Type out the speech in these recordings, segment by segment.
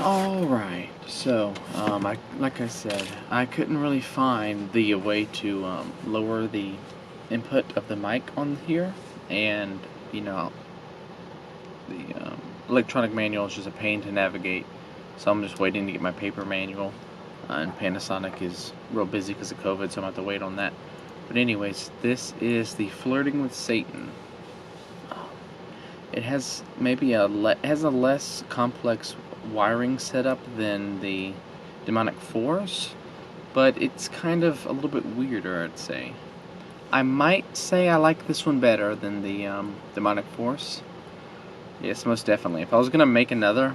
Alright, so, like I said, I couldn't really find the way to lower the input of the mic on here, and, you know, the electronic manual is just a pain to navigate, so I'm just waiting to get my paper manual, and Panasonic is real busy because of COVID, so I'm going to have to wait on that. But anyways, this is the Flirting with Satan. It has maybe a less complex wiring setup than the Demonic Force, but it's kind of a little bit weirder, I'd say. I might say I like this one better than the Demonic Force. Yes, most definitely. If I was gonna make another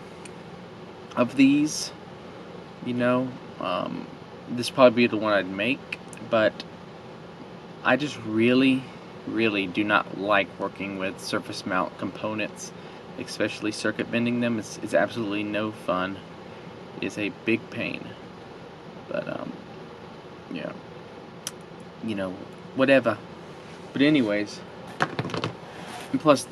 of these, you know, this would probably be the one I'd make, but I just really do not like working with surface mount components, especially circuit bending them. It's absolutely no fun. It is a big pain. But yeah, you know, whatever. But anyways, and plus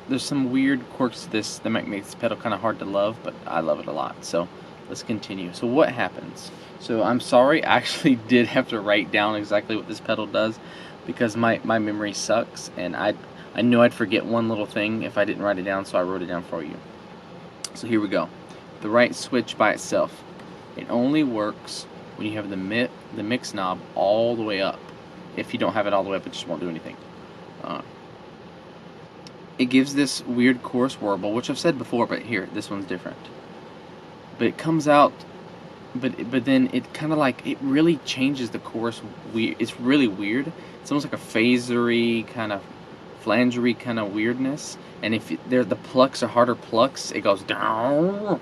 there's some weird quirks to this that make this pedal kind of hard to love, but I love it a lot. So let's continue. So what happens? So I'm sorry, I actually did have to write down exactly what this pedal does, because my memory sucks, and I knew I'd forget one little thing if I didn't write it down, so I wrote it down for you. So here we go. The right switch by itself, it only works when you have the mix knob all the way up. If you don't have it all the way up, it just won't do anything. It gives this weird chorus warble, which I've said before, but here, this one's different. But it comes out, but then it kind of like, it really changes the chorus. It's really weird. It's almost like a phasery kind of, flangery kind of weirdness. And if the plucks are harder plucks, it goes down,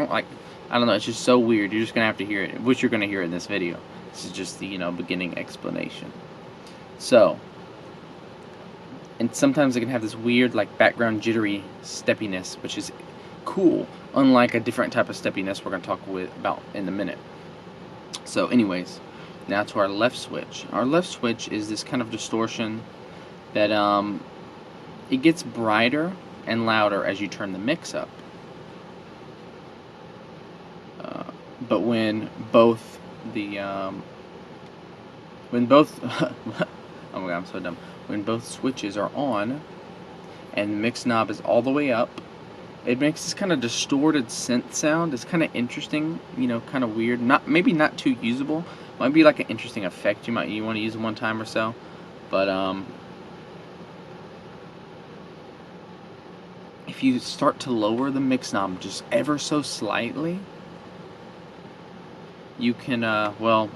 like, I don't know, it's just so weird. You're just gonna have to hear it, which you're gonna hear in this video. This is just the, you know, beginning explanation. So, and sometimes it can have this weird, like, background jittery steppiness, which is cool, unlike a different type of steppiness we're going to talk about in a minute. So anyways, now to our left switch. Our left switch is this kind of distortion that it gets brighter and louder as you turn the mix up. But when both the oh my god, I'm so dumb. When both switches are on and the mix knob is all the way up, it makes this kind of distorted synth sound. It's kind of interesting, you know, kind of weird. Maybe not too usable. Might be like an interesting effect you want to use one time or so. But if you start to lower the mix knob just ever so slightly, you can well,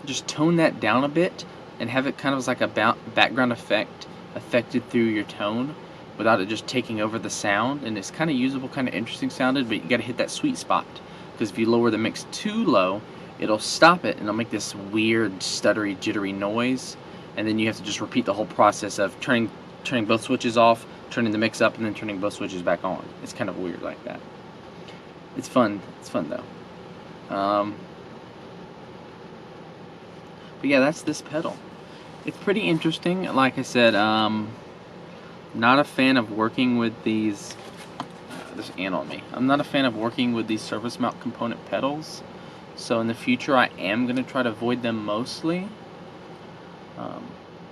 just tone that down a bit and have it kind of like a background effect affected through your tone, without it just taking over the sound. And it's kind of usable, kind of interesting sounded, but you got to hit that sweet spot, because if you lower the mix too low, it'll stop it and it'll make this weird stuttery jittery noise, and then you have to just repeat the whole process of turning both switches off, turning the mix up, and then turning both switches back on. It's kind of weird like that. It's fun though. But yeah, that's this pedal. It's pretty interesting. Like I said, not a fan of working with these. There's an ant on me. I'm not a fan of working with these surface mount component pedals. So in the future, I am going to try to avoid them mostly.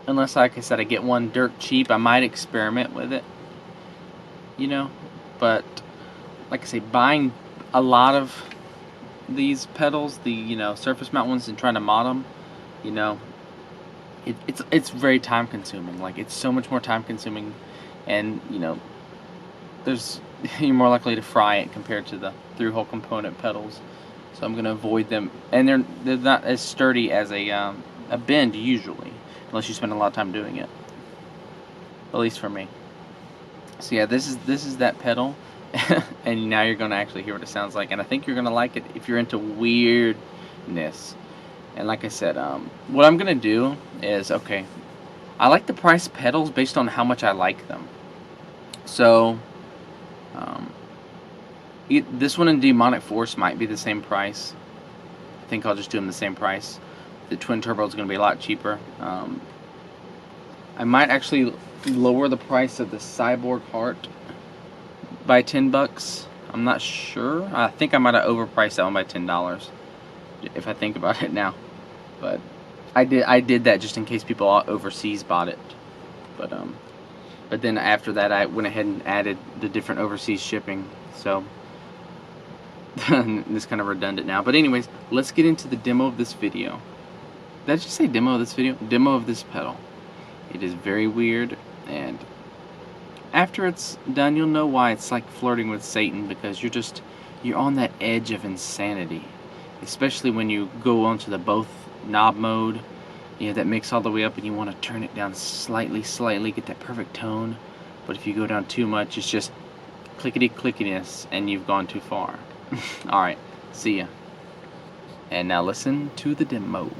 Unless, like I said, I get one dirt cheap, I might experiment with it. You know, but like I say, buying a lot of these pedals, the, you know, surface mount ones, and trying to mod them, you know, it's very time consuming. Like, it's so much more time consuming, and, you know, you're more likely to fry it compared to the through hole component pedals. So I'm gonna avoid them, and they're not as sturdy as a bend usually, unless you spend a lot of time doing it. At least for me. So yeah, this is that pedal, and now you're gonna actually hear what it sounds like, and I think you're gonna like it if you're into weirdness. And like I said, what I'm going to do is, okay, I like to price pedals based on how much I like them. So, this one and Demonic Force might be the same price. I think I'll just do them the same price. The twin turbo is going to be a lot cheaper. I might actually lower the price of the Cyborg Heart by $10. I'm not sure. I think I might have overpriced that one by $10 if I think about it now. But I did that just in case people overseas bought it. But then after that I went ahead and added the different overseas shipping. So this kind of redundant now. But anyways, let's get into the demo of this video. Did I just say demo of this video? Demo of this pedal. It is very weird, and after it's done you'll know why it's like flirting with Satan, because you're on that edge of insanity, especially when you go onto the both knob mode. You have that mix all the way up and you want to turn it down slightly, get that perfect tone. But if you go down too much, it's just clickety clickiness and you've gone too far. Alright, see ya. And now listen to the demo.